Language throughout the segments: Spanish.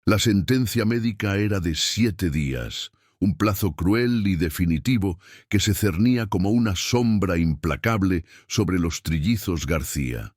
La sentencia médica era de 7 días, un plazo cruel y definitivo que se cernía como una sombra implacable sobre los trillizos García.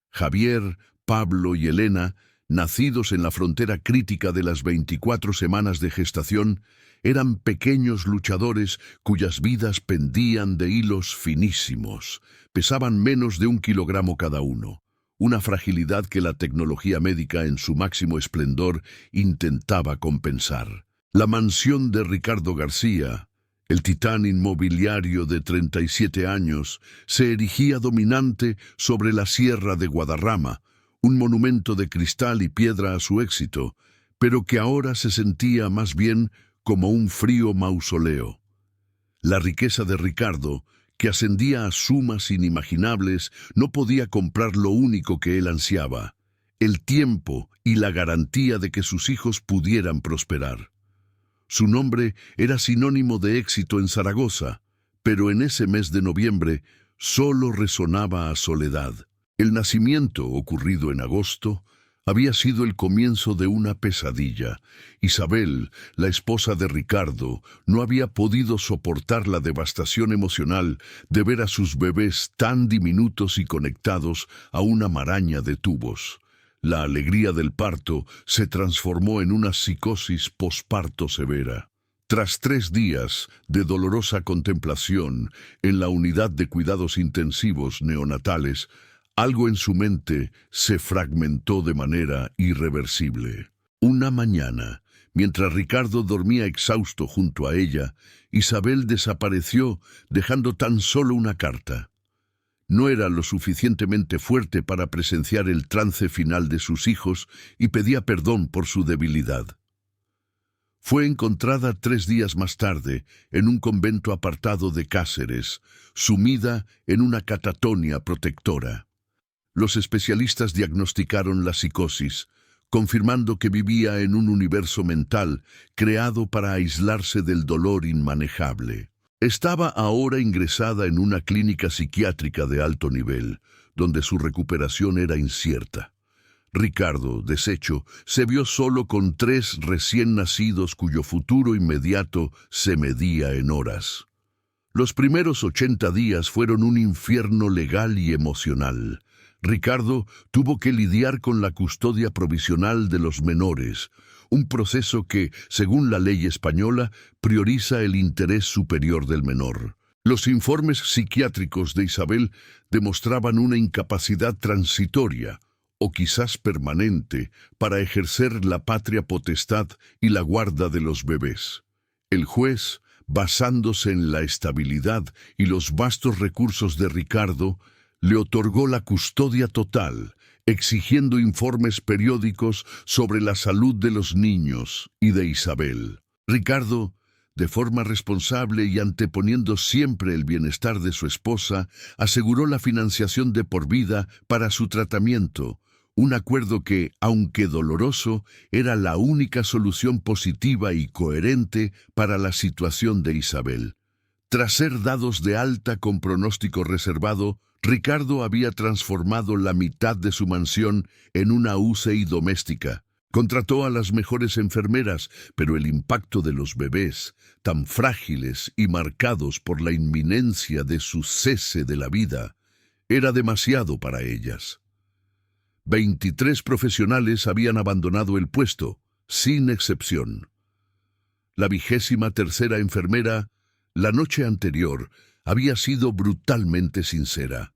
Javier, Pablo y Elena, nacidos en la frontera crítica de las 24 semanas de gestación, eran pequeños luchadores cuyas vidas pendían de hilos finísimos. Pesaban menos de 1 kilogramo cada uno, una fragilidad que la tecnología médica en su máximo esplendor intentaba compensar. La mansión de Ricardo García, el titán inmobiliario de 37 años, se erigía dominante sobre la sierra de Guadarrama, un monumento de cristal y piedra a su éxito, pero que ahora se sentía más bien como un frío mausoleo. La riqueza de Ricardo, que ascendía a sumas inimaginables, no podía comprar lo único que él ansiaba: el tiempo y la garantía de que sus hijos pudieran prosperar. Su nombre era sinónimo de éxito en Zaragoza, pero en ese mes de noviembre solo resonaba a soledad. El nacimiento, ocurrido en agosto, había sido el comienzo de una pesadilla. Isabel, la esposa de Ricardo, no había podido soportar la devastación emocional de ver a sus bebés tan diminutos y conectados a una maraña de tubos. La alegría del parto se transformó en una psicosis posparto severa. Tras 3 días de dolorosa contemplación en la unidad de cuidados intensivos neonatales, algo en su mente se fragmentó de manera irreversible. Una mañana, mientras Ricardo dormía exhausto junto a ella, Isabel desapareció dejando tan solo una carta. No era lo suficientemente fuerte para presenciar el trance final de sus hijos y pedía perdón por su debilidad. Fue encontrada 3 días más tarde en un convento apartado de Cáceres, sumida en una catatonia protectora. Los especialistas diagnosticaron la psicosis, confirmando que vivía en un universo mental creado para aislarse del dolor inmanejable. Estaba ahora ingresada en una clínica psiquiátrica de alto nivel, donde su recuperación era incierta. Ricardo, deshecho, se vio solo con 3 recién nacidos cuyo futuro inmediato se medía en horas. Los primeros 80 días fueron un infierno legal y emocional. Ricardo tuvo que lidiar con la custodia provisional de los menores, un proceso que, según la ley española, prioriza el interés superior del menor. Los informes psiquiátricos de Isabel demostraban una incapacidad transitoria, o quizás permanente, para ejercer la patria potestad y la guarda de los bebés. El juez, basándose en la estabilidad y los vastos recursos de Ricardo, le otorgó la custodia total, exigiendo informes periódicos sobre la salud de los niños y de Isabel. Ricardo, de forma responsable y anteponiendo siempre el bienestar de su esposa, aseguró la financiación de por vida para su tratamiento, un acuerdo que, aunque doloroso, era la única solución positiva y coherente para la situación de Isabel. Tras ser dados de alta con pronóstico reservado, Ricardo había transformado la mitad de su mansión en una UCI doméstica. Contrató a las mejores enfermeras, pero el impacto de los bebés, tan frágiles y marcados por la inminencia de su cese de la vida, era demasiado para ellas. 23 profesionales habían abandonado el puesto, sin excepción. La 23ª enfermera, la noche anterior, había sido brutalmente sincera.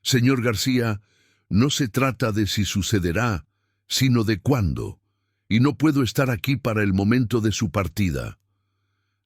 Señor García, no se trata de si sucederá, sino de cuándo, y no puedo estar aquí para el momento de su partida.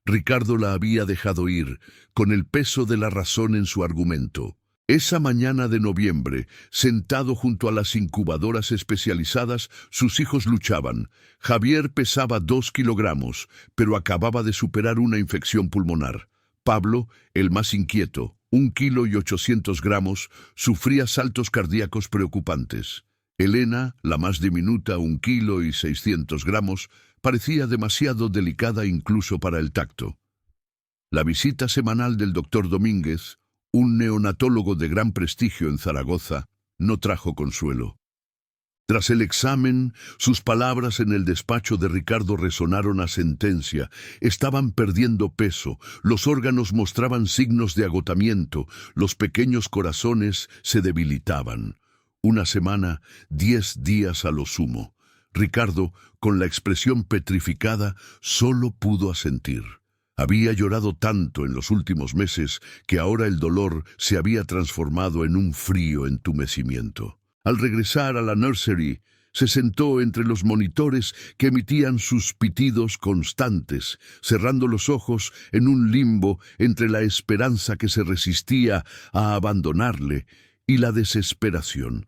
Ricardo la había dejado ir, con el peso de la razón en su argumento. Esa mañana de noviembre, sentado junto a las incubadoras especializadas, sus hijos luchaban. Javier pesaba 2 kilogramos, pero acababa de superar una infección pulmonar. Pablo, el más inquieto, 1,8 kg, sufría saltos cardíacos preocupantes. Elena, la más diminuta, 1,6 kg, parecía demasiado delicada incluso para el tacto. La visita semanal del doctor Domínguez, un neonatólogo de gran prestigio en Zaragoza, no trajo consuelo. Tras el examen, sus palabras en el despacho de Ricardo resonaron a sentencia. Estaban perdiendo peso, los órganos mostraban signos de agotamiento, los pequeños corazones se debilitaban. Una semana, 10 días a lo sumo. Ricardo, con la expresión petrificada, solo pudo asentir. Había llorado tanto en los últimos meses que ahora el dolor se había transformado en un frío entumecimiento. Al regresar a la nursery, se sentó entre los monitores que emitían sus pitidos constantes, cerrando los ojos en un limbo entre la esperanza que se resistía a abandonarle y la desesperación.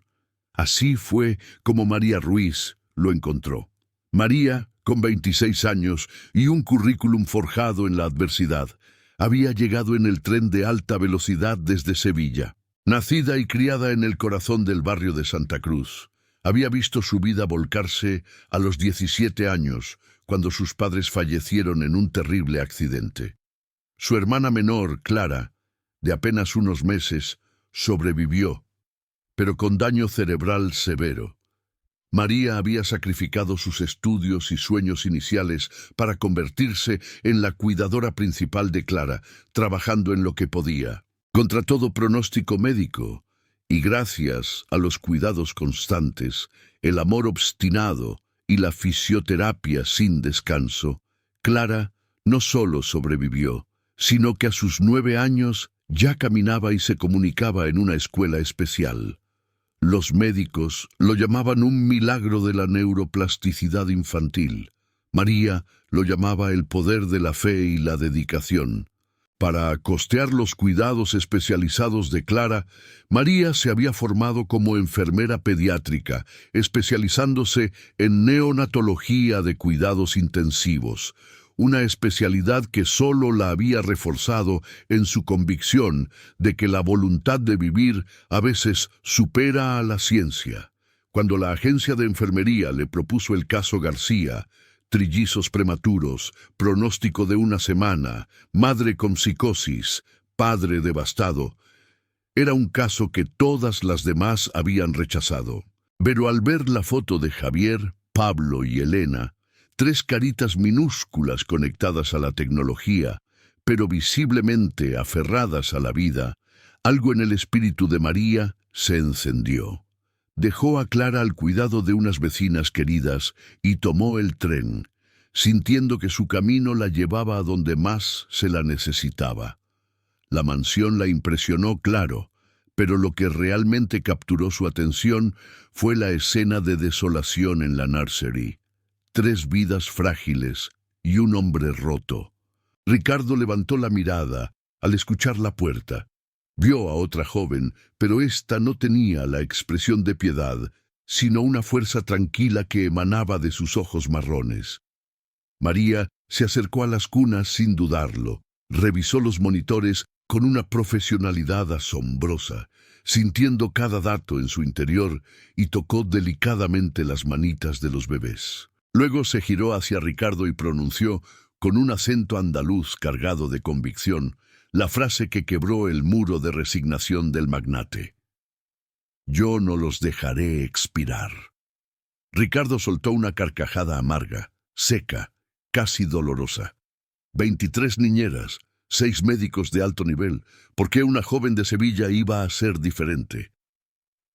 Así fue como María Ruiz lo encontró. María, con 26 años y un currículum forjado en la adversidad, había llegado en el tren de alta velocidad desde Sevilla. Nacida y criada en el corazón del barrio de Santa Cruz, había visto su vida volcarse a los 17 años, cuando sus padres fallecieron en un terrible accidente. Su hermana menor, Clara, de apenas unos meses, sobrevivió, pero con daño cerebral severo. María había sacrificado sus estudios y sueños iniciales para convertirse en la cuidadora principal de Clara, trabajando en lo que podía. Contra todo pronóstico médico, y gracias a los cuidados constantes, el amor obstinado y la fisioterapia sin descanso, Clara no solo sobrevivió, sino que a sus 9 años ya caminaba y se comunicaba en una escuela especial. Los médicos lo llamaban un milagro de la neuroplasticidad infantil. María lo llamaba el poder de la fe y la dedicación. Para costear los cuidados especializados de Clara, María se había formado como enfermera pediátrica, especializándose en neonatología de cuidados intensivos, una especialidad que solo la había reforzado en su convicción de que la voluntad de vivir a veces supera a la ciencia. Cuando la agencia de enfermería le propuso el caso García, trillizos prematuros, pronóstico de 1 semana, madre con psicosis, padre devastado, era un caso que todas las demás habían rechazado. Pero al ver la foto de Javier, Pablo y Elena, 3 caritas minúsculas conectadas a la tecnología, pero visiblemente aferradas a la vida, algo en el espíritu de María se encendió. Dejó a Clara al cuidado de unas vecinas queridas y tomó el tren, sintiendo que su camino la llevaba a donde más se la necesitaba. La mansión la impresionó, claro, pero lo que realmente capturó su atención fue la escena de desolación en la nursery. 3 vidas frágiles y un hombre roto. Ricardo levantó la mirada al escuchar la puerta. Vio a otra joven, pero ésta no tenía la expresión de piedad, sino una fuerza tranquila que emanaba de sus ojos marrones. María se acercó a las cunas sin dudarlo, revisó los monitores con una profesionalidad asombrosa, sintiendo cada dato en su interior y tocó delicadamente las manitas de los bebés. Luego se giró hacia Ricardo y pronunció, con un acento andaluz cargado de convicción, la frase que quebró el muro de resignación del magnate. «Yo no los dejaré expirar». Ricardo soltó una carcajada amarga, seca, casi dolorosa. 23 niñeras, 6 médicos de alto nivel. ¿Por qué una joven de Sevilla iba a ser diferente?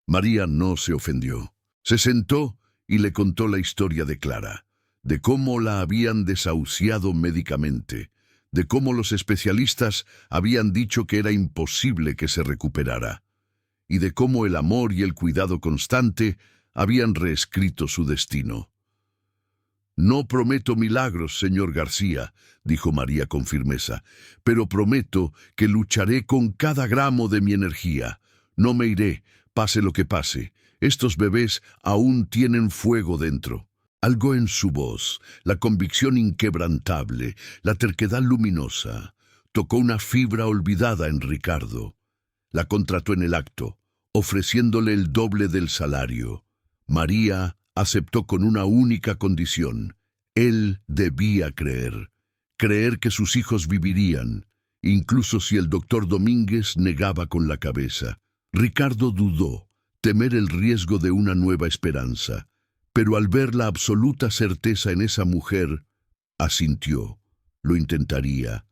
María no se ofendió. Se sentó y le contó la historia de Clara, de cómo la habían desahuciado médicamente, de cómo los especialistas habían dicho que era imposible que se recuperara, y de cómo el amor y el cuidado constante habían reescrito su destino. «No prometo milagros, señor García», dijo María con firmeza, «pero prometo que lucharé con cada gramo de mi energía. No me iré, pase lo que pase. Estos bebés aún tienen fuego dentro». Algo en su voz, la convicción inquebrantable, la terquedad luminosa, tocó una fibra olvidada en Ricardo. La contrató en el acto, ofreciéndole el doble del salario. María aceptó con una única condición. Él debía creer que sus hijos vivirían, incluso si el doctor Domínguez negaba con la cabeza. Ricardo dudó, temer el riesgo de una nueva esperanza. Pero al ver la absoluta certeza en esa mujer, asintió. Lo intentaría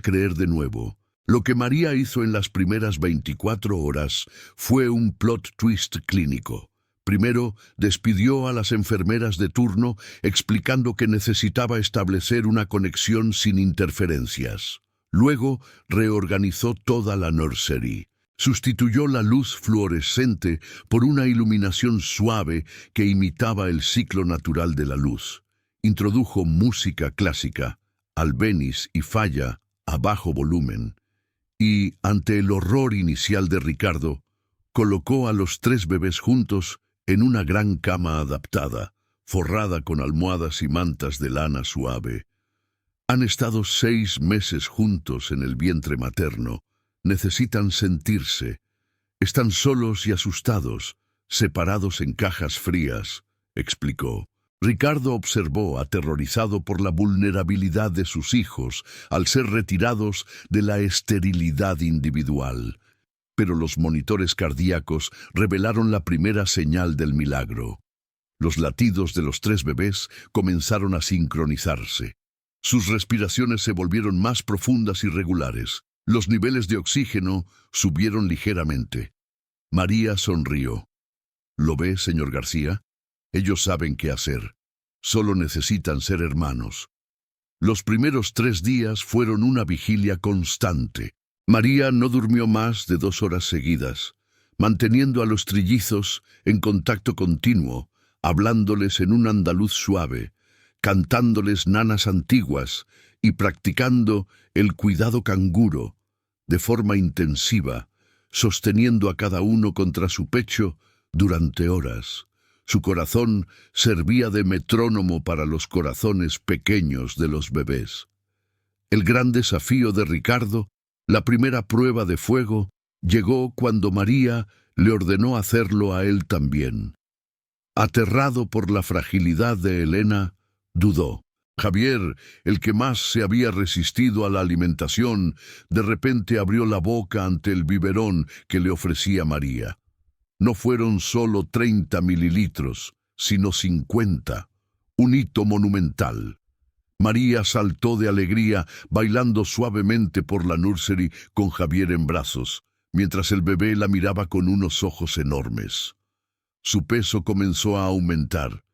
creer de nuevo. Lo que María hizo en las primeras 24 horas fue un plot twist clínico. Primero, despidió a las enfermeras de turno, explicando que necesitaba establecer una conexión sin interferencias. Luego, reorganizó toda la nursery. Sustituyó la luz fluorescente por una iluminación suave que imitaba el ciclo natural de la luz. Introdujo música clásica, Albéniz y Falla, a bajo volumen. Y, ante el horror inicial de Ricardo, colocó a los 3 bebés juntos en una gran cama adaptada, forrada con almohadas y mantas de lana suave. Han estado 6 meses juntos en el vientre materno. Necesitan sentirse. Están solos y asustados, separados en cajas frías, explicó. Ricardo observó, aterrorizado por la vulnerabilidad de sus hijos al ser retirados de la esterilidad individual. Pero los monitores cardíacos revelaron la primera señal del milagro. Los latidos de los 3 bebés comenzaron a sincronizarse. Sus respiraciones se volvieron más profundas y regulares. Los niveles de oxígeno subieron ligeramente. María sonrió. ¿Lo ve, señor García? Ellos saben qué hacer. Solo necesitan ser hermanos. Los primeros 3 días fueron una vigilia constante. María no durmió más de 2 horas seguidas, manteniendo a los trillizos en contacto continuo, hablándoles en un andaluz suave, cantándoles nanas antiguas y practicando el cuidado canguro de forma intensiva, sosteniendo a cada uno contra su pecho durante horas. Su corazón servía de metrónomo para los corazones pequeños de los bebés. El gran desafío de Ricardo, la primera prueba de fuego, llegó cuando María le ordenó hacerlo a él también. Aterrado por la fragilidad de Elena, dudó. Javier, el que más se había resistido a la alimentación, de repente abrió la boca ante el biberón que le ofrecía María. No fueron solo 30 mililitros, sino 50, un hito monumental. María saltó de alegría, bailando suavemente por la nursery con Javier en brazos, mientras el bebé la miraba con unos ojos enormes. Su peso comenzó a aumentar.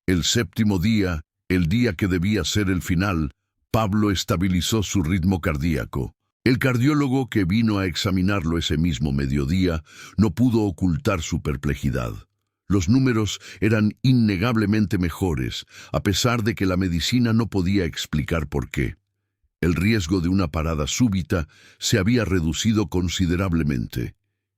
El 7º día, el día que debía ser el final, Pablo estabilizó su ritmo cardíaco. El cardiólogo que vino a examinarlo ese mismo mediodía no pudo ocultar su perplejidad. Los números eran innegablemente mejores, a pesar de que la medicina no podía explicar por qué. El riesgo de una parada súbita se había reducido considerablemente,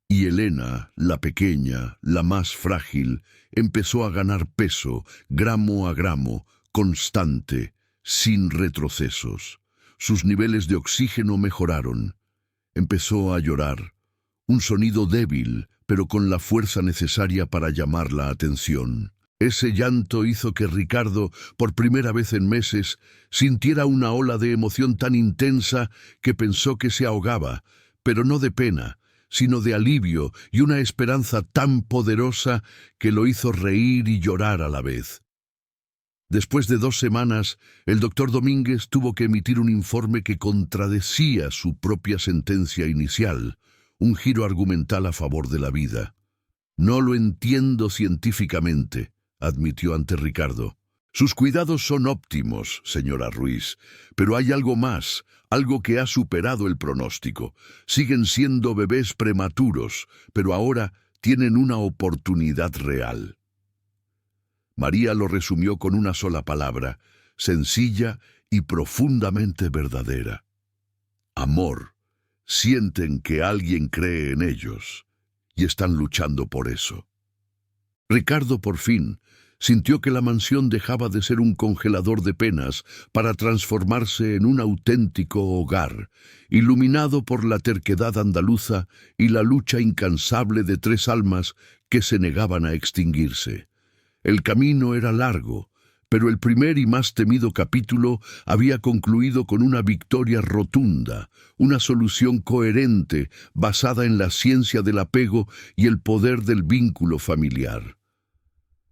y Elena, la pequeña, la más frágil, empezó a ganar peso, gramo a gramo, constante, sin retrocesos. Sus niveles de oxígeno mejoraron. Empezó a llorar. Un sonido débil, pero con la fuerza necesaria para llamar la atención. Ese llanto hizo que Ricardo, por primera vez en meses, sintiera una ola de emoción tan intensa que pensó que se ahogaba, pero no de pena, sino de alivio y una esperanza tan poderosa que lo hizo reír y llorar a la vez. Después de 2 semanas, el doctor Domínguez tuvo que emitir un informe que contradecía su propia sentencia inicial, un giro argumental a favor de la vida. «No lo entiendo científicamente», admitió ante Ricardo. «Sus cuidados son óptimos, señora Ruiz, pero hay algo más, algo que ha superado el pronóstico. Siguen siendo bebés prematuros, pero ahora tienen una oportunidad real». María lo resumió con una sola palabra, sencilla y profundamente verdadera. Amor. Sienten que alguien cree en ellos y están luchando por eso. Ricardo, por fin, sintió que la mansión dejaba de ser un congelador de penas para transformarse en un auténtico hogar, iluminado por la terquedad andaluza y la lucha incansable de 3 almas que se negaban a extinguirse. El camino era largo, Pero el primer y más temido capítulo había concluido con una victoria rotunda, una solución coherente basada en la ciencia del apego y el poder del vínculo familiar.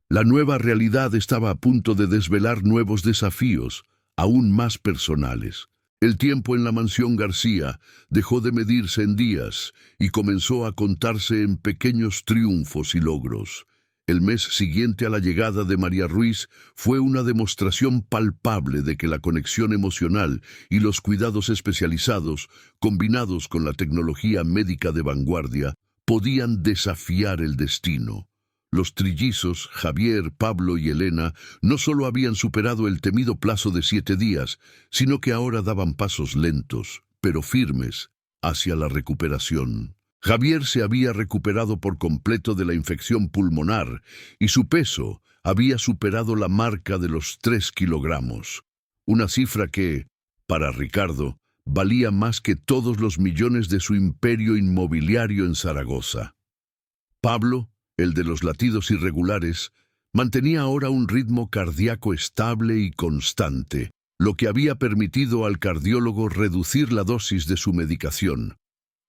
La nueva realidad estaba a punto de desvelar nuevos desafíos, aún más personales. El tiempo en la mansión García dejó de medirse en días y comenzó a contarse en pequeños triunfos y logros. El mes siguiente a la llegada de María Ruiz fue una demostración palpable de que la conexión emocional y los cuidados especializados, combinados con la tecnología médica de vanguardia, podían desafiar el destino. Los trillizos, Javier, Pablo y Elena, no solo habían superado el temido plazo de 7 días, sino que ahora daban pasos lentos, pero firmes, hacia la recuperación. Javier se había recuperado por completo de la infección pulmonar y su peso había superado la marca de los 3 kilogramos, una cifra que, para Ricardo, valía más que todos los millones de su imperio inmobiliario en Zaragoza. Pablo, el de los latidos irregulares, mantenía ahora un ritmo cardíaco estable y constante, lo que había permitido al cardiólogo reducir la dosis de su medicación.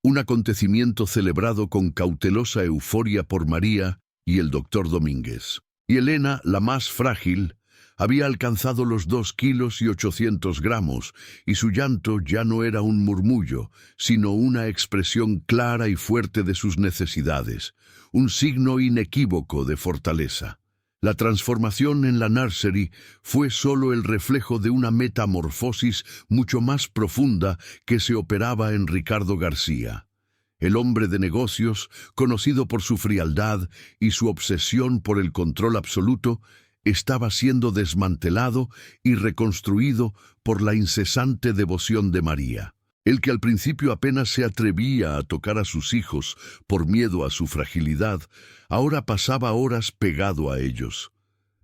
Un acontecimiento celebrado con cautelosa euforia por María y el doctor Domínguez. Y Elena, la más frágil, había alcanzado los 2 kilos y 800 gramos, y su llanto ya no era un murmullo, sino una expresión clara y fuerte de sus necesidades, un signo inequívoco de fortaleza. La transformación en la nursery fue solo el reflejo de una metamorfosis mucho más profunda que se operaba en Ricardo García. El hombre de negocios, conocido por su frialdad y su obsesión por el control absoluto, estaba siendo desmantelado y reconstruido por la incesante devoción de María. El que al principio apenas se atrevía a tocar a sus hijos por miedo a su fragilidad, ahora pasaba horas pegado a ellos.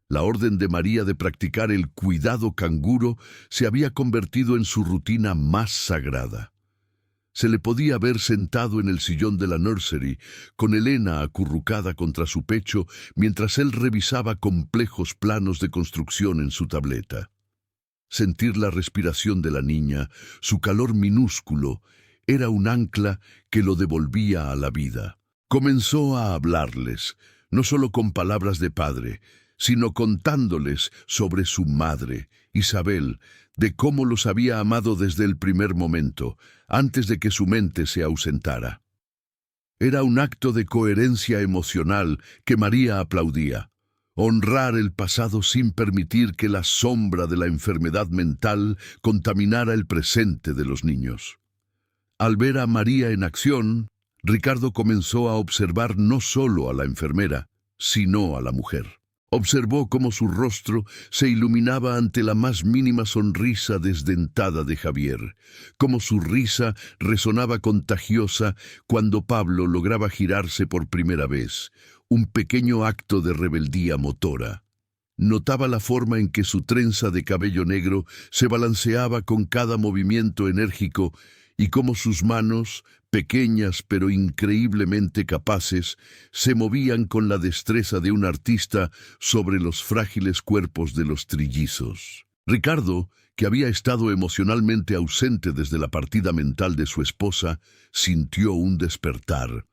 La orden de María de practicar el cuidado canguro se había convertido en su rutina más sagrada. Se le podía ver sentado en el sillón de la nursery, con Elena acurrucada contra su pecho mientras él revisaba complejos planos de construcción en su tableta. Sentir la respiración de la niña, su calor minúsculo, era un ancla que lo devolvía a la vida. Comenzó a hablarles, no solo con palabras de padre, sino contándoles sobre su madre, Isabel, de cómo los había amado desde el primer momento, antes de que su mente se ausentara. Era un acto de coherencia emocional que María aplaudía. Honrar el pasado sin permitir que la sombra de la enfermedad mental contaminara el presente de los niños. Al ver a María en acción, Ricardo comenzó a observar no solo a la enfermera, sino a la mujer. Observó cómo su rostro se iluminaba ante la más mínima sonrisa desdentada de Javier, cómo su risa resonaba contagiosa cuando Pablo lograba girarse por primera vez, un pequeño acto de rebeldía motora. Notaba la forma en que su trenza de cabello negro se balanceaba con cada movimiento enérgico y cómo sus manos, pequeñas pero increíblemente capaces, se movían con la destreza de un artista sobre los frágiles cuerpos de los trillizos. Ricardo, que había estado emocionalmente ausente desde la partida mental de su esposa, sintió un despertar.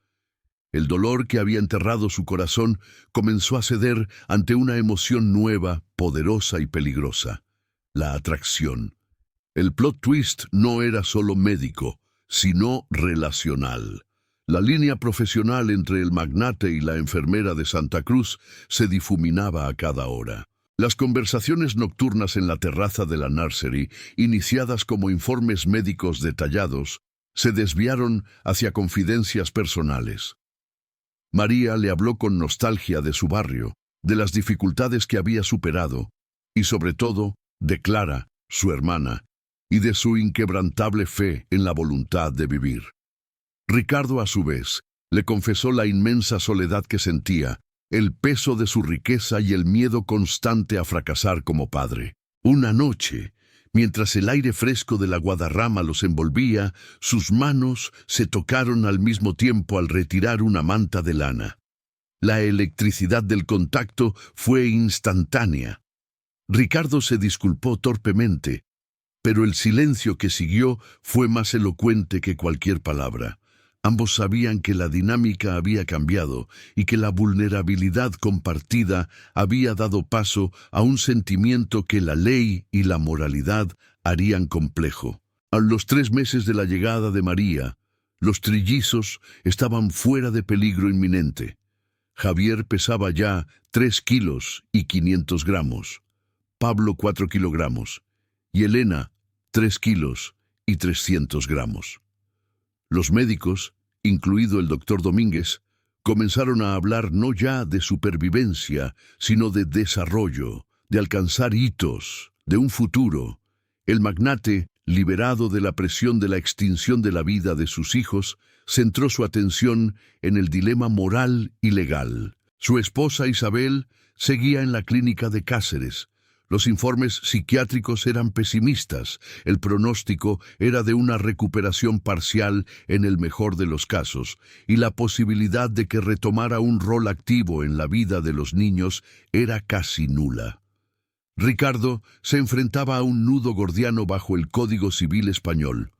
El dolor que había enterrado su corazón comenzó a ceder ante una emoción nueva, poderosa y peligrosa: la atracción. El plot twist no era solo médico, sino relacional. La línea profesional entre el magnate y la enfermera de Santa Cruz se difuminaba a cada hora. Las conversaciones nocturnas en la terraza de la nursery, iniciadas como informes médicos detallados, se desviaron hacia confidencias personales. María le habló con nostalgia de su barrio, de las dificultades que había superado, y sobre todo, de Clara, su hermana, y de su inquebrantable fe en la voluntad de vivir. Ricardo, a su vez, le confesó la inmensa soledad que sentía, el peso de su riqueza y el miedo constante a fracasar como padre. Una noche, mientras el aire fresco de la Guadarrama los envolvía, sus manos se tocaron al mismo tiempo al retirar una manta de lana. La electricidad del contacto fue instantánea. Ricardo se disculpó torpemente, pero el silencio que siguió fue más elocuente que cualquier palabra. Ambos sabían que la dinámica había cambiado y que la vulnerabilidad compartida había dado paso a un sentimiento que la ley y la moralidad harían complejo. A los 3 meses de la llegada de María, los trillizos estaban fuera de peligro inminente. Javier pesaba ya 3 kilos y 500 gramos, Pablo 4 kilogramos y Elena 3 kilos y 300 gramos. Los médicos, incluido el doctor Domínguez, comenzaron a hablar no ya de supervivencia, sino de desarrollo, de alcanzar hitos, de un futuro. El magnate, liberado de la presión de la extinción de la vida de sus hijos, centró su atención en el dilema moral y legal. Su esposa Isabel seguía en la clínica de Cáceres. Los informes psiquiátricos eran pesimistas, el pronóstico era de una recuperación parcial en el mejor de los casos, y la posibilidad de que retomara un rol activo en la vida de los niños era casi nula. Ricardo se enfrentaba a un nudo gordiano bajo el Código Civil español.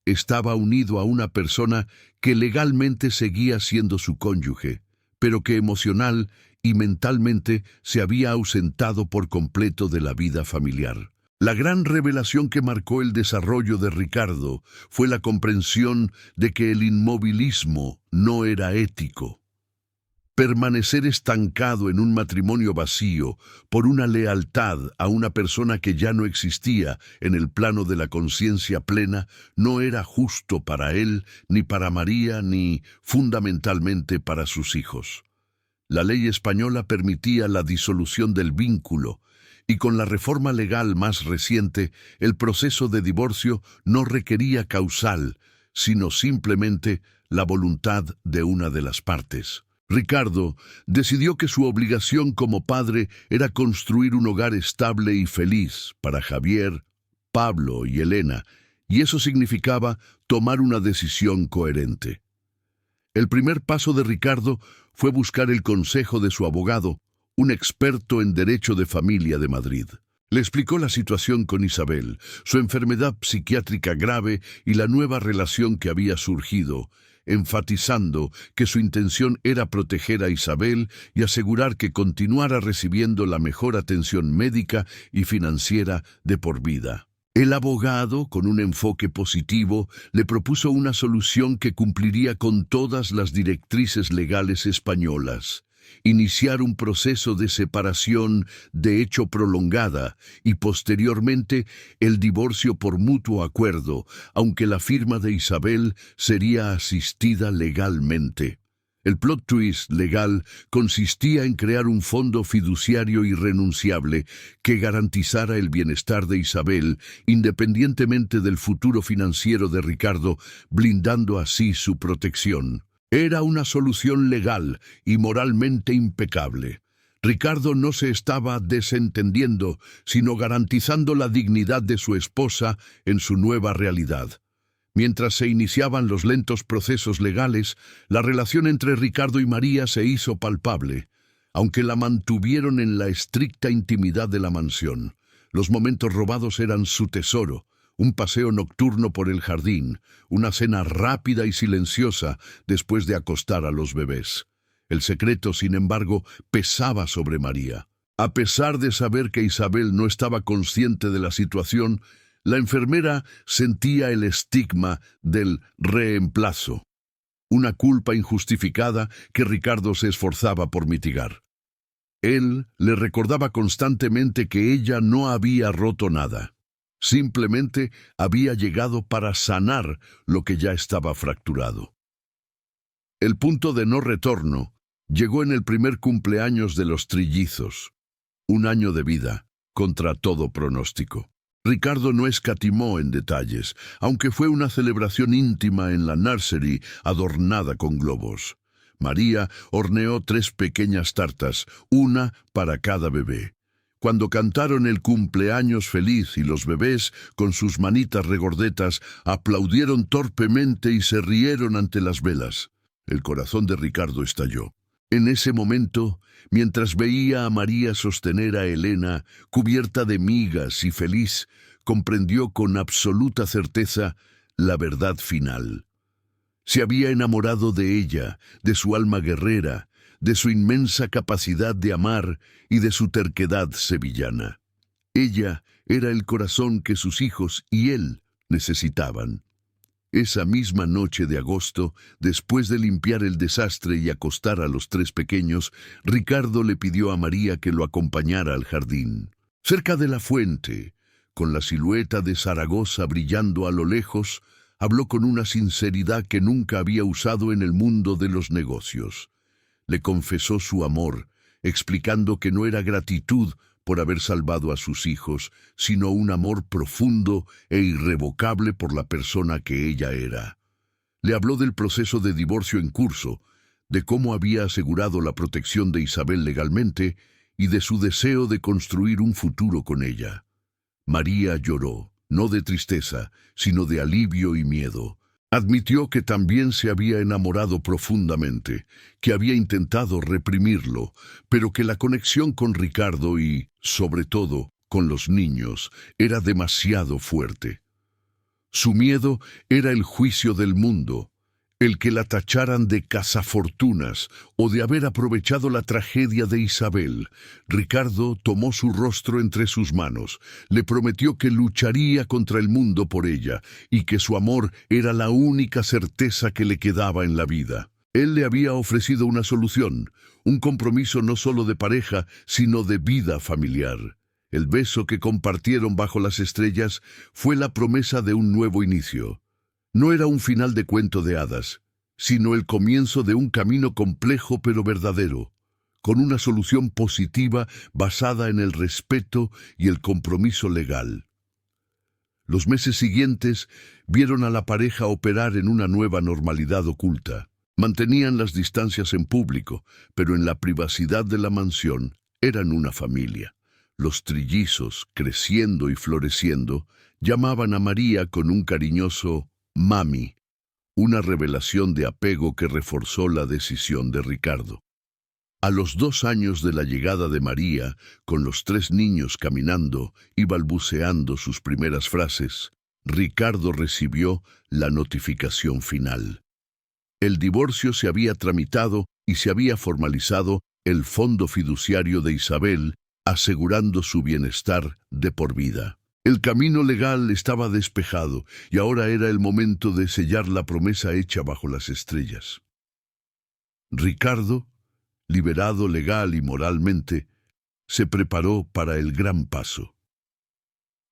Estaba unido a una persona que legalmente seguía siendo su cónyuge, pero que emocional y mentalmente se había ausentado por completo de la vida familiar. La gran revelación que marcó el desarrollo de Ricardo fue la comprensión de que el inmovilismo no era ético. Permanecer estancado en un matrimonio vacío por una lealtad a una persona que ya no existía en el plano de la conciencia plena no era justo para él, ni para María, ni, fundamentalmente, para sus hijos. La ley española permitía la disolución del vínculo, y con la reforma legal más reciente, el proceso de divorcio no requería causal, sino simplemente la voluntad de una de las partes. Ricardo decidió que su obligación como padre era construir un hogar estable y feliz para Javier, Pablo y Elena, y eso significaba tomar una decisión coherente. El primer paso de Ricardo fue buscar el consejo de su abogado, un experto en derecho de familia de Madrid. Le explicó la situación con Isabel, su enfermedad psiquiátrica grave y la nueva relación que había surgido, enfatizando que su intención era proteger a Isabel y asegurar que continuara recibiendo la mejor atención médica y financiera de por vida. El abogado, con un enfoque positivo, le propuso una solución que cumpliría con todas las directrices legales españolas: iniciar un proceso de separación de hecho prolongada y posteriormente el divorcio por mutuo acuerdo, aunque la firma de Isabel sería asistida legalmente. El plot twist legal consistía en crear un fondo fiduciario irrenunciable que garantizara el bienestar de Isabel, independientemente del futuro financiero de Ricardo, blindando así su protección. Era una solución legal y moralmente impecable. Ricardo no se estaba desentendiendo, sino garantizando la dignidad de su esposa en su nueva realidad. Mientras se iniciaban los lentos procesos legales, la relación entre Ricardo y María se hizo palpable, aunque la mantuvieron en la estricta intimidad de la mansión. Los momentos robados eran su tesoro: un paseo nocturno por el jardín, una cena rápida y silenciosa después de acostar a los bebés. El secreto, sin embargo, pesaba sobre María. A pesar de saber que Isabel no estaba consciente de la situación, la enfermera sentía el estigma del reemplazo, una culpa injustificada que Ricardo se esforzaba por mitigar. Él le recordaba constantemente que ella no había roto nada. Simplemente había llegado para sanar lo que ya estaba fracturado. El punto de no retorno llegó en el primer cumpleaños de los trillizos, 1 año de vida, contra todo pronóstico. Ricardo no escatimó en detalles, aunque fue una celebración íntima en la nursery adornada con globos. María horneó 3 pequeñas tartas, una para cada bebé. Cuando cantaron el cumpleaños feliz y los bebés, con sus manitas regordetas, aplaudieron torpemente y se rieron ante las velas, el corazón de Ricardo estalló. En ese momento, mientras veía a María sostener a Elena, cubierta de migas y feliz, comprendió con absoluta certeza la verdad final. Se había enamorado de ella, de su alma guerrera, de su inmensa capacidad de amar y de su terquedad sevillana. Ella era el corazón que sus hijos y él necesitaban. Esa misma noche de agosto, después de limpiar el desastre y acostar a los tres pequeños, Ricardo le pidió a María que lo acompañara al jardín. Cerca de la fuente, con la silueta de Zaragoza brillando a lo lejos, habló con una sinceridad que nunca había usado en el mundo de los negocios. Le confesó su amor, explicando que no era gratitud por haber salvado a sus hijos, sino un amor profundo e irrevocable por la persona que ella era. Le habló del proceso de divorcio en curso, de cómo había asegurado la protección de Isabel legalmente y de su deseo de construir un futuro con ella. María lloró, no de tristeza, sino de alivio y miedo. Admitió que también se había enamorado profundamente, que había intentado reprimirlo, pero que la conexión con Ricardo y, sobre todo, con los niños, era demasiado fuerte. Su miedo era el juicio del mundo, el que la tacharan de cazafortunas o de haber aprovechado la tragedia de Isabel. Ricardo tomó su rostro entre sus manos, le prometió que lucharía contra el mundo por ella y que su amor era la única certeza que le quedaba en la vida. Él le había ofrecido una solución, un compromiso no solo de pareja, sino de vida familiar. El beso que compartieron bajo las estrellas fue la promesa de un nuevo inicio. No era un final de cuento de hadas, sino el comienzo de un camino complejo pero verdadero, con una solución positiva basada en el respeto y el compromiso legal. Los meses siguientes vieron a la pareja operar en una nueva normalidad oculta. Mantenían las distancias en público, pero en la privacidad de la mansión eran una familia. Los trillizos, creciendo y floreciendo, llamaban a María con un cariñoso «mami», una revelación de apego que reforzó la decisión de Ricardo. A los 2 años de la llegada de María, con los 3 niños caminando y balbuceando sus primeras frases, Ricardo recibió la notificación final. El divorcio se había tramitado y se había formalizado el fondo fiduciario de Isabel, asegurando su bienestar de por vida. El camino legal estaba despejado y ahora era el momento de sellar la promesa hecha bajo las estrellas. Ricardo, liberado legal y moralmente, se preparó para el gran paso.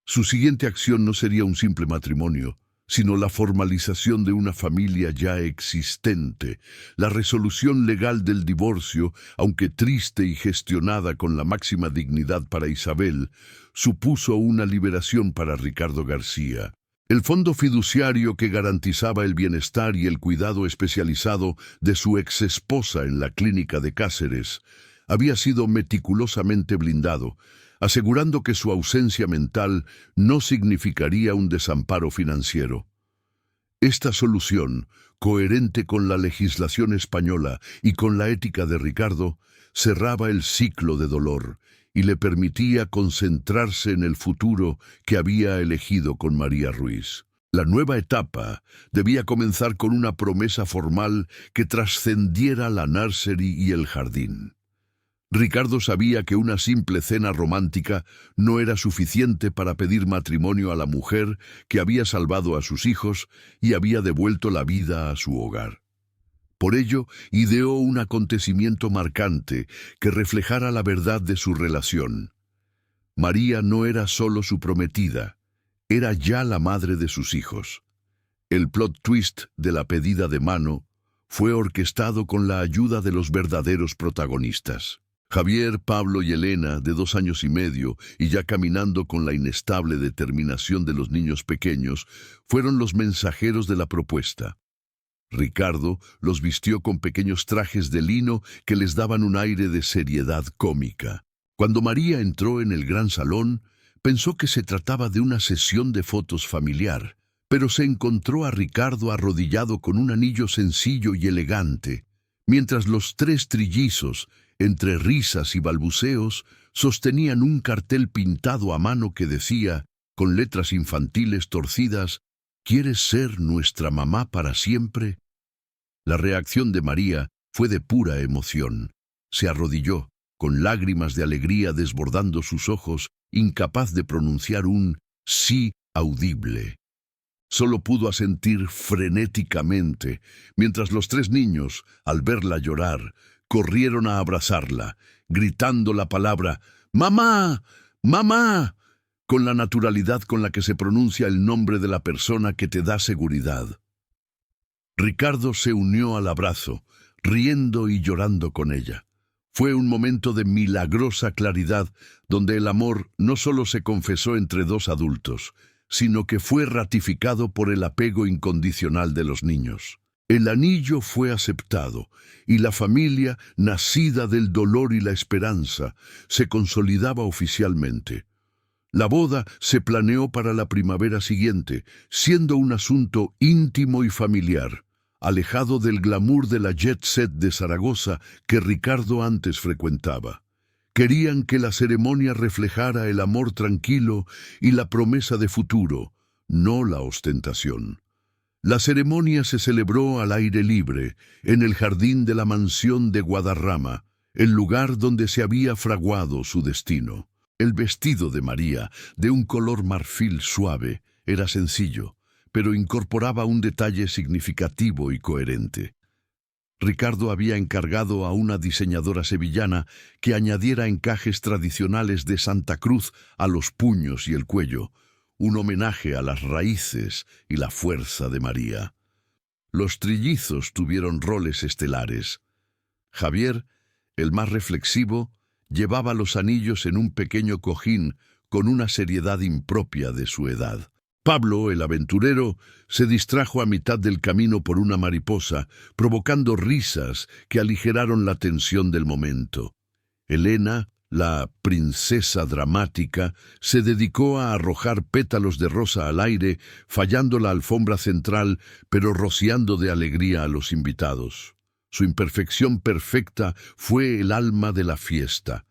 Su siguiente acción no sería un simple matrimonio, sino la formalización de una familia ya existente. La resolución legal del divorcio, aunque triste y gestionada con la máxima dignidad para Isabel, supuso una liberación para Ricardo García. El fondo fiduciario que garantizaba el bienestar y el cuidado especializado de su exesposa en la clínica de Cáceres había sido meticulosamente blindado, asegurando que su ausencia mental no significaría un desamparo financiero. Esta solución, coherente con la legislación española y con la ética de Ricardo, cerraba el ciclo de dolor y le permitía concentrarse en el futuro que había elegido con María Ruiz. La nueva etapa debía comenzar con una promesa formal que trascendiera la nursery y el jardín. Ricardo sabía que una simple cena romántica no era suficiente para pedir matrimonio a la mujer que había salvado a sus hijos y había devuelto la vida a su hogar. Por ello, ideó un acontecimiento marcante que reflejara la verdad de su relación. María no era solo su prometida, era ya la madre de sus hijos. El plot twist de la pedida de mano fue orquestado con la ayuda de los verdaderos protagonistas. Javier, Pablo y Elena, de 2 años y medio, y ya caminando con la inestable determinación de los niños pequeños, fueron los mensajeros de la propuesta. Ricardo los vistió con pequeños trajes de lino que les daban un aire de seriedad cómica. Cuando María entró en el gran salón, pensó que se trataba de una sesión de fotos familiar, pero se encontró a Ricardo arrodillado con un anillo sencillo y elegante, mientras los tres trillizos, entre risas y balbuceos, sostenían un cartel pintado a mano que decía, con letras infantiles torcidas, ¿quieres ser nuestra mamá para siempre? La reacción de María fue de pura emoción. Se arrodilló, con lágrimas de alegría desbordando sus ojos, incapaz de pronunciar un sí audible. Solo pudo asentir frenéticamente, mientras los tres niños, al verla llorar, corrieron a abrazarla, gritando la palabra «¡Mamá! ¡Mamá!», con la naturalidad con la que se pronuncia el nombre de la persona que te da seguridad. Ricardo se unió al abrazo, riendo y llorando con ella. Fue un momento de milagrosa claridad, donde el amor no solo se confesó entre dos adultos, sino que fue ratificado por el apego incondicional de los niños. El anillo fue aceptado, y la familia, nacida del dolor y la esperanza, se consolidaba oficialmente. La boda se planeó para la primavera siguiente, siendo un asunto íntimo y familiar, alejado del glamour de la jet set de Zaragoza que Ricardo antes frecuentaba. Querían que la ceremonia reflejara el amor tranquilo y la promesa de futuro, no la ostentación. La ceremonia se celebró al aire libre, en el jardín de la mansión de Guadarrama, el lugar donde se había fraguado su destino. El vestido de María, de un color marfil suave, era sencillo, pero incorporaba un detalle significativo y coherente. Ricardo había encargado a una diseñadora sevillana que añadiera encajes tradicionales de Santa Cruz a los puños y el cuello, un homenaje a las raíces y la fuerza de María. Los trillizos tuvieron roles estelares. Javier, el más reflexivo, llevaba los anillos en un pequeño cojín con una seriedad impropia de su edad. Pablo, el aventurero, se distrajo a mitad del camino por una mariposa, provocando risas que aligeraron la tensión del momento. Elena, la princesa dramática, se dedicó a arrojar pétalos de rosa al aire, fallando la alfombra central, pero rociando de alegría a los invitados. Su imperfección perfecta fue el alma de la fiesta.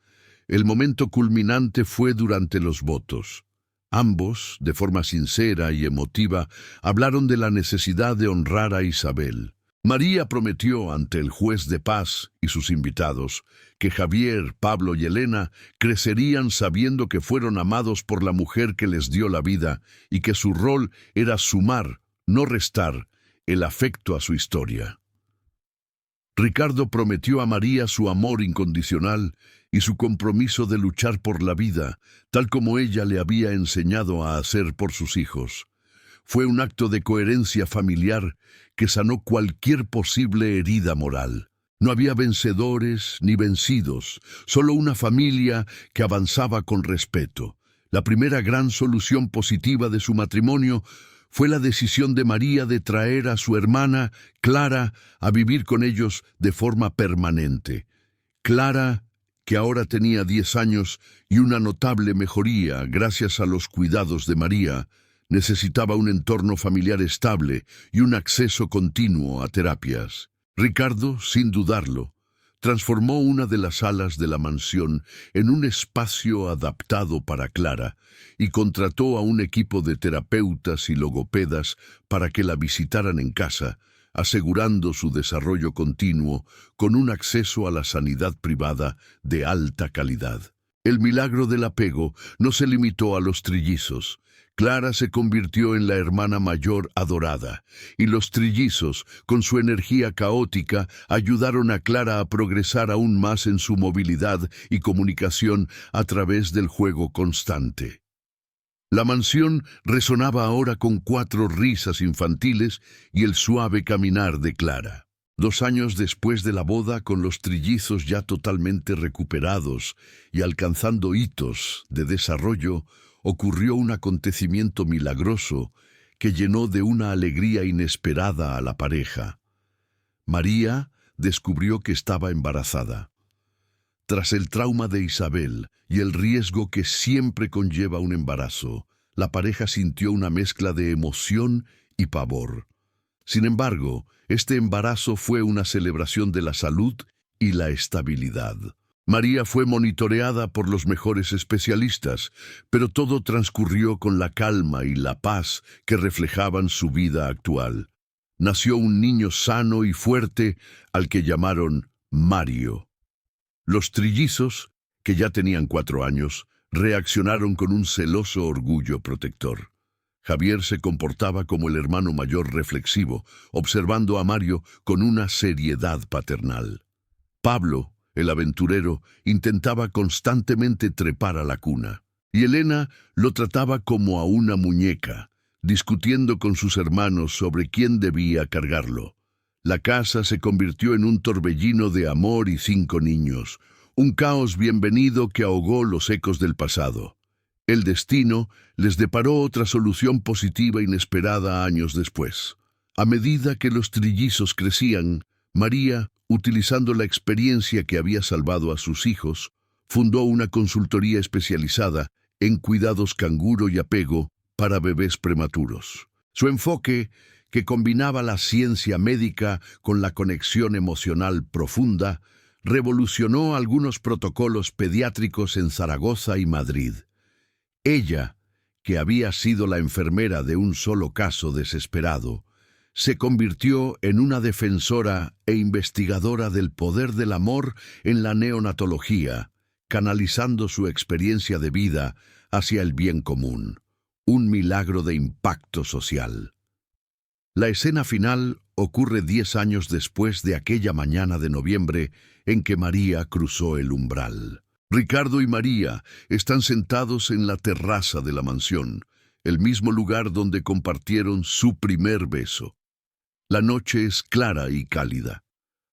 El momento culminante fue durante los votos. Ambos, de forma sincera y emotiva, hablaron de la necesidad de honrar a Isabel. María prometió ante el juez de paz y sus invitados que Javier, Pablo y Elena crecerían sabiendo que fueron amados por la mujer que les dio la vida y que su rol era sumar, no restar, el afecto a su historia. Ricardo prometió a María su amor incondicional y su compromiso de luchar por la vida, tal como ella le había enseñado a hacer por sus hijos. Fue un acto de coherencia familiar que sanó cualquier posible herida moral. No había vencedores ni vencidos, solo una familia que avanzaba con respeto. La primera gran solución positiva de su matrimonio fue la decisión de María de traer a su hermana, Clara, a vivir con ellos de forma permanente. Clara, que ahora tenía 10 años y una notable mejoría gracias a los cuidados de María, necesitaba un entorno familiar estable y un acceso continuo a terapias. Ricardo, sin dudarlo, transformó una de las salas de la mansión en un espacio adaptado para Clara y contrató a un equipo de terapeutas y logopedas para que la visitaran en casa, asegurando su desarrollo continuo con un acceso a la sanidad privada de alta calidad. El milagro del apego no se limitó a los trillizos. Clara se convirtió en la hermana mayor adorada, y los trillizos, con su energía caótica, ayudaron a Clara a progresar aún más en su movilidad y comunicación a través del juego constante. La mansión resonaba ahora con 4 risas infantiles y el suave caminar de Clara. 2 años después de la boda, con los trillizos ya totalmente recuperados y alcanzando hitos de desarrollo, ocurrió un acontecimiento milagroso que llenó de una alegría inesperada a la pareja. María descubrió que estaba embarazada. Tras el trauma de Isabel y el riesgo que siempre conlleva un embarazo, la pareja sintió una mezcla de emoción y pavor. Sin embargo, este embarazo fue una celebración de la salud y la estabilidad. María fue monitoreada por los mejores especialistas, pero todo transcurrió con la calma y la paz que reflejaban su vida actual. Nació un niño sano y fuerte al que llamaron Mario. Los trillizos, que ya tenían 4 años, reaccionaron con un celoso orgullo protector. Javier se comportaba como el hermano mayor reflexivo, observando a Mario con una seriedad paternal. Pablo, el aventurero, intentaba constantemente trepar a la cuna, y Elena lo trataba como a una muñeca, discutiendo con sus hermanos sobre quién debía cargarlo. La casa se convirtió en un torbellino de amor y 5 niños, un caos bienvenido que ahogó los ecos del pasado. El destino les deparó otra solución positiva inesperada años después. A medida que los trillizos crecían, María, utilizando la experiencia que había salvado a sus hijos, fundó una consultoría especializada en cuidados canguro y apego para bebés prematuros. Su enfoque, que combinaba la ciencia médica con la conexión emocional profunda, revolucionó algunos protocolos pediátricos en Zaragoza y Madrid. Ella, que había sido la enfermera de un solo caso desesperado, se convirtió en una defensora e investigadora del poder del amor en la neonatología, canalizando su experiencia de vida hacia el bien común, un milagro de impacto social. La escena final ocurre 10 años después de aquella mañana de noviembre en que María cruzó el umbral. Ricardo y María están sentados en la terraza de la mansión, el mismo lugar donde compartieron su primer beso. La noche es clara y cálida.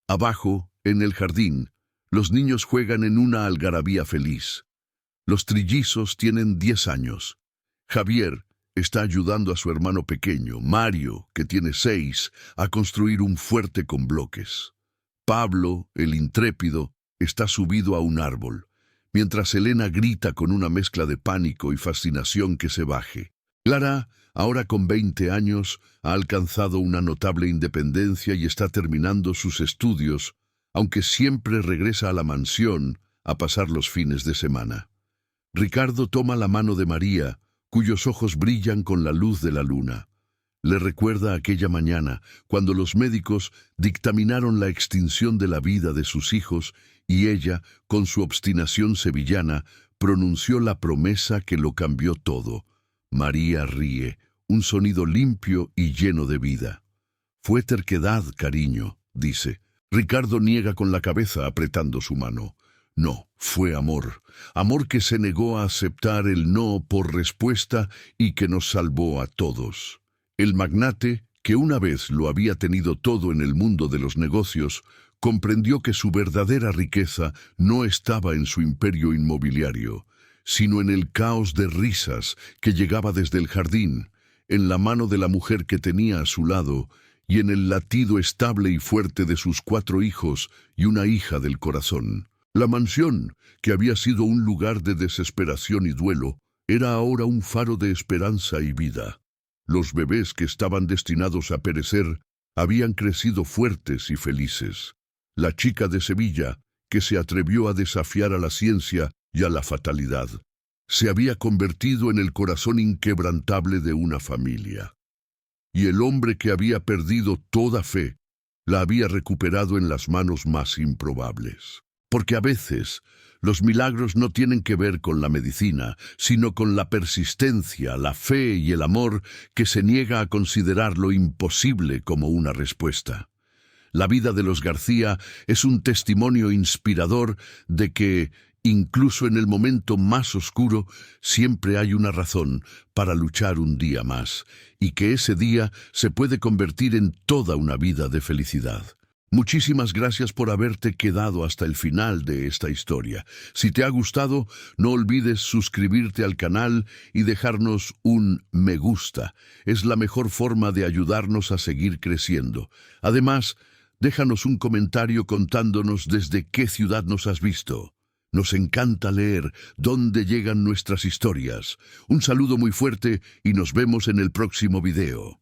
Abajo, en el jardín, los niños juegan en una algarabía feliz. Los trillizos tienen 10 años. Javier está ayudando a su hermano pequeño, Mario, que tiene 6, a construir un fuerte con bloques. Pablo, el intrépido, está subido a un árbol, mientras Elena grita con una mezcla de pánico y fascinación que se baje. Clara, ahora con 20 años, ha alcanzado una notable independencia y está terminando sus estudios, aunque siempre regresa a la mansión a pasar los fines de semana. Ricardo toma la mano de María, cuyos ojos brillan con la luz de la luna. Le recuerda aquella mañana, cuando los médicos dictaminaron la extinción de la vida de sus hijos y ella, con su obstinación sevillana, pronunció la promesa que lo cambió todo. María ríe, un sonido limpio y lleno de vida. Fue terquedad, cariño, dice. Ricardo niega con la cabeza apretando su mano. No, fue amor. Amor que se negó a aceptar el no por respuesta y que nos salvó a todos. El magnate, que una vez lo había tenido todo en el mundo de los negocios, comprendió que su verdadera riqueza no estaba en su imperio inmobiliario, sino en el caos de risas que llegaba desde el jardín, en la mano de la mujer que tenía a su lado y en el latido estable y fuerte de sus 4 hijos y una hija del corazón. La mansión, que había sido un lugar de desesperación y duelo, era ahora un faro de esperanza y vida. Los bebés que estaban destinados a perecer habían crecido fuertes y felices. La chica de Sevilla, que se atrevió a desafiar a la ciencia y a la fatalidad, se había convertido en el corazón inquebrantable de una familia. Y el hombre que había perdido toda fe, la había recuperado en las manos más improbables. Porque a veces los milagros no tienen que ver con la medicina, sino con la persistencia, la fe y el amor que se niega a considerar lo imposible como una respuesta. La vida de los García es un testimonio inspirador de que, incluso en el momento más oscuro, siempre hay una razón para luchar un día más, y que ese día se puede convertir en toda una vida de felicidad. Muchísimas gracias por haberte quedado hasta el final de esta historia. Si te ha gustado, no olvides suscribirte al canal y dejarnos un me gusta. Es la mejor forma de ayudarnos a seguir creciendo. Además, déjanos un comentario contándonos desde qué ciudad nos has visto. Nos encanta leer dónde llegan nuestras historias. Un saludo muy fuerte y nos vemos en el próximo video.